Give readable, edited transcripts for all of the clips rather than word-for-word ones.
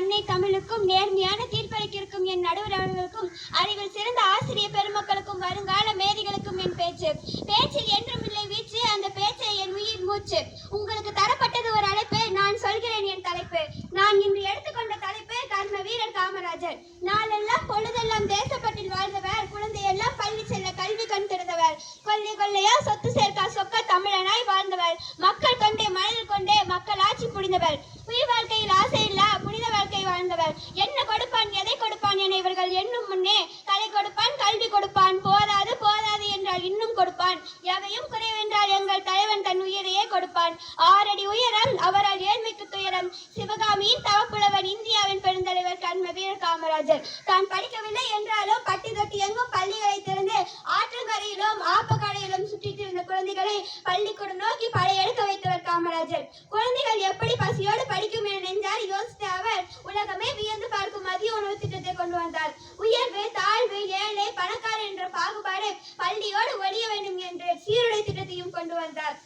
அன்னை தமிழுக்கும் நேர்மையான தீர்ப்பளிக்கும் என் நடுவர் அவர்களுக்கும் அறிவில் சிறந்த ஆசிரிய பெருமக்களுக்கும் வருங்கால மேதிகளுக்கும் என் பேச்சில் என்றும் இல்லை வீச்சு, அந்த பேச்சை என் உயிர் மூச்சு. உங்களுக்கு தரப்பட்டது ஒரு அழைப்பு, நான் சொல்கிறேன் என் தலைப்பு. நான் இன்று எடுத்துக்கொண்ட தலைப்பு கர்ம வீரர் காமராஜர். நாளெல்லாம் பொழுதெல்லாம் தேசப்பட்டில் வாழ்ந்தவர், குழந்தையெல்லாம் பள்ளி செல்ல கல்வி கண் திறந்தவர், கொள்ளை கொள்ளையா சொத்து சேர்க்கா சொக்க தமிழனாய் வாழ்ந்தவர், மக்கள் கொண்டே மனதில் கொண்டே மக்கள் ஆட்சி புரிந்தவர், உயிர் வாழ்க்கையில் ஆசை இல்லா புனித வாழ்க்கை வாழ்ந்தவர். என்ன கொடுப்பான் எதை கொடுப்பான் என இவர்கள் எண்ணும் முன்னே கலை கொடுப்பான் கல்வி கொடுப்பான், போதாது போதாது என்றால் இன்னும் கொடுப்பான், எவையும் குறைவென்றால் எங்கள் தலைவன் தன் உயிரையே கொடுப்பான். 6 அடி உயரம் அவரால் ஏழ்மைக்கு துயரம், சிவகாமியின் தவப்புலவன் இந்தியாவின் பெருந்தலைவர் கர்ம வீரர் காமராஜர். தான் படிக்கவில்லை என்றாலும் பட்டி தொட்டி எங்கும் பள்ளிகளை திறந்து ஆற்றங்கரையிலும் ஆப்பக்கரையிலும் சுற்றித் திரிந்த குழந்தைகளை பள்ளிக்கூடம் நோக்கி படையெடுக்க வைத்தவர் காமராஜர். குழந்தைகள் எப்படி பசியோடு படிக்கும் என நெஞ்சார் யோசித்த அவர் உலகமே வியந்து பார்க்கும் மதிய உணவு திட்டத்தை கொண்டு வந்தார். உயர்வு தாழ்வு ஏழை பணக்காரர் என்ற பாகுபாடு பள்ளியோடு ஒழிய வேண்டும் என்ற சீருடை திட்டத்தையும் கொண்டு வந்தார்.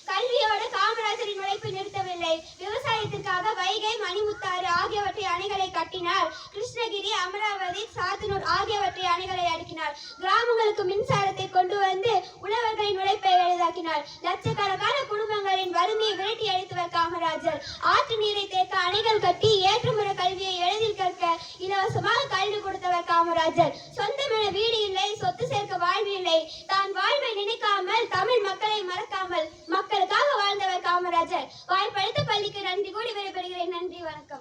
கல்வியோடு காமராஜரின் உழைப்பு நிறுத்தவில்லை. விவசாயத்திற்காக வைகை மணிமுத்தாறு ஆகியவற்றை அணைகளை கட்டினார். கிருஷ்ணகிரி அமராவதி சாத்தனூர் ஆகியவற்றை அணைகளை அடுக்கினார். கிராமங்களுக்கு மின்சாரத்தை கொண்டு வந்து உழவர்களின் உழைப்பை எளிதாக்கினார். லட்சக்கணக்கான குடும்பங்களின் வறுமையை விரட்டி அடித்தவர் காமராஜர். ஆற்று நீரை தேக்க அணைகள் கட்டி ஏற்றுமுறை கல்வியை எளிதில் கற்க இலவசமாக கல்வி கொடுத்தவர் காமராஜர். சொந்தமென வீடு இல்லை, சொத்து சேர்க்க வாழ்வு இல்லை, தான் வாழ்வை நினைக்காமல் தமிழ் மக்களை மறக்காமல் மக்களுக்காக வாழ்ந்தவர் காமராஜர். வாய்ப்பளித்த பள்ளிக்கு நன்றி கூடி விடைபெறுகிறேன். நன்றி, வணக்கம்.